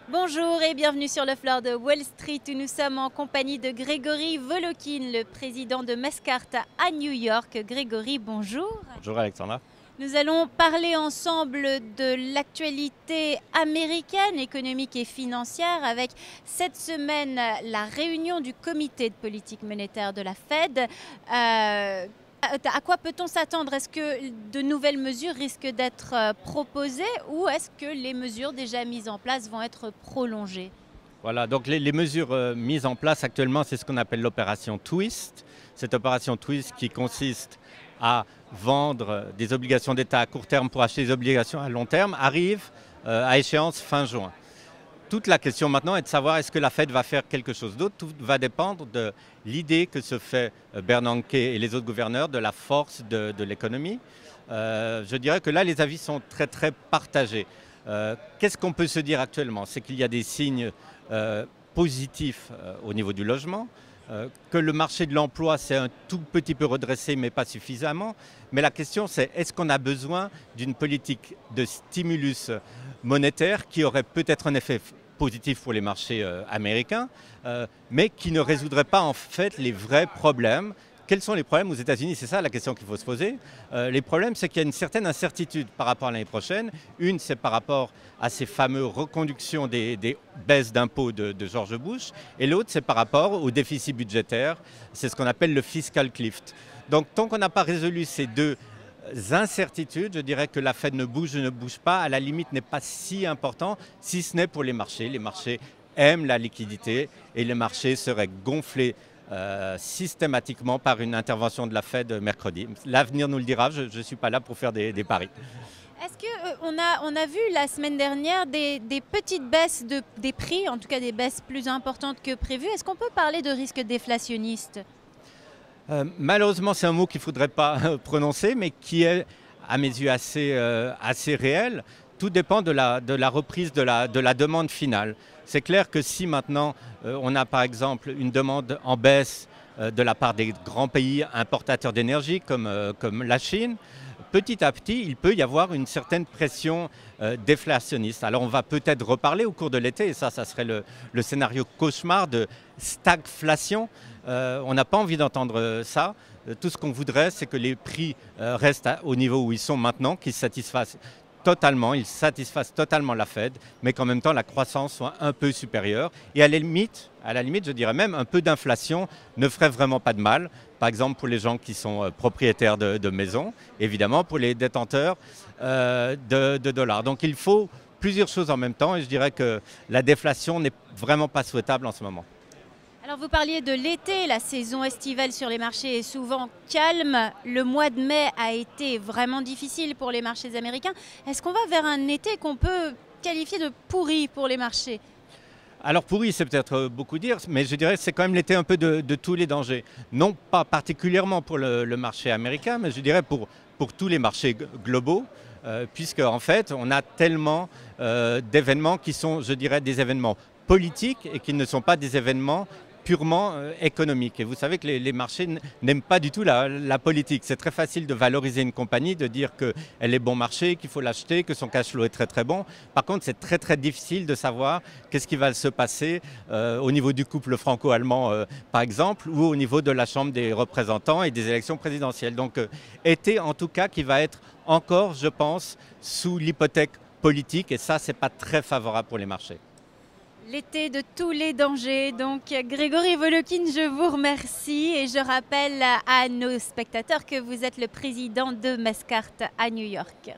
Bonjour et bienvenue sur le floor de Wall Street où nous sommes en compagnie de Grégory Volokin, le président de Mastercard à New York. Grégory, bonjour. Bonjour Alexandra. Nous allons parler ensemble de l'actualité américaine, économique et financière avec cette semaine la réunion du comité de politique monétaire de la Fed. À quoi peut-on s'attendre? Est-ce que de nouvelles mesures risquent d'être proposées ou est-ce que les mesures déjà mises en place vont être prolongées? Voilà, donc les mesures mises en place actuellement, c'est ce qu'on appelle l'opération Twist. Cette opération Twist qui consiste à vendre des obligations d'État à court terme pour acheter des obligations à long terme arrive à échéance fin juin. Toute la question maintenant est de savoir est-ce que la Fed va faire quelque chose d'autre. Tout va dépendre de l'idée que se fait Bernanke et les autres gouverneurs de la force de l'économie. Je dirais que là, les avis sont très partagés. Qu'est-ce qu'on peut se dire actuellement? C'est qu'il y a des signes positifs au niveau du logement, que le marché de l'emploi s'est un tout petit peu redressé, mais pas suffisamment. Mais la question, c'est est-ce qu'on a besoin d'une politique de stimulus monétaire qui aurait peut-être un effet positif pour les marchés américains, mais qui ne résoudrait pas en fait les vrais problèmes. Quels sont les problèmes aux États-Unis? C'est ça la question qu'il faut se poser. Les problèmes, c'est qu'il y a une certaine incertitude par rapport à l'année prochaine. Une, c'est par rapport à ces fameuses reconductions des baisses d'impôts de George Bush. Et l'autre, c'est par rapport au déficit budgétaire. C'est ce qu'on appelle le fiscal cliff. Donc, tant qu'on n'a pas résolu ces deux incertitudes, je dirais que la Fed ne bouge pas, à la limite n'est pas si important, si ce n'est pour les marchés. Les marchés aiment la liquidité et les marchés seraient gonflés systématiquement par une intervention de la Fed mercredi. L'avenir nous le dira, je ne suis pas là pour faire des paris. Est-ce qu'on a vu la semaine dernière des petites baisses des prix, en tout cas des baisses plus importantes que prévues? Est-ce qu'on peut parler de risque déflationniste? Malheureusement, c'est un mot qu'il ne faudrait pas prononcer, mais qui est, à mes yeux, assez réel. Tout dépend de la reprise de la demande finale. C'est clair que si maintenant on a par exemple une demande en baisse de la part des grands pays importateurs d'énergie comme la Chine, petit à petit, il peut y avoir une certaine pression déflationniste. Alors on va peut-être reparler au cours de l'été, et ça serait le scénario cauchemar de stagflation. On n'a pas envie d'entendre ça. Tout ce qu'on voudrait, c'est que les prix restent au niveau où ils sont maintenant, qu'ils satisfassent totalement la Fed, mais qu'en même temps la croissance soit un peu supérieure. Et à la limite, je dirais même un peu d'inflation ne ferait vraiment pas de mal. Par exemple pour les gens qui sont propriétaires de maisons, évidemment pour les détenteurs de dollars. Donc il faut plusieurs choses en même temps et je dirais que la déflation n'est vraiment pas souhaitable en ce moment. Alors vous parliez de l'été, la saison estivale sur les marchés est souvent calme. Le mois de mai a été vraiment difficile pour les marchés américains. Est-ce qu'on va vers un été qu'on peut qualifier de pourri pour les marchés? Alors pourri, c'est peut-être beaucoup dire, mais je dirais que c'est quand même l'été un peu de tous les dangers. Non pas particulièrement pour le marché américain, mais je dirais pour tous les marchés globaux, puisque en fait on a tellement d'événements qui sont, je dirais, des événements politiques et qui ne sont pas des événements purement économique. Et vous savez que les marchés n'aiment pas du tout la politique. C'est très facile de valoriser une compagnie, de dire qu'elle est bon marché, qu'il faut l'acheter, que son cash flow est très bon. Par contre, c'est très difficile de savoir qu'est-ce qui va se passer au niveau du couple franco-allemand, par exemple, ou au niveau de la Chambre des représentants et des élections présidentielles. Donc, été en tout cas qui va être encore, je pense, sous l'hypothèque politique. Et ça, c'est pas très favorable pour les marchés. L'été de tous les dangers. Donc Grégory Volokin, je vous remercie et je rappelle à nos spectateurs que vous êtes le président de Mastercard à New York.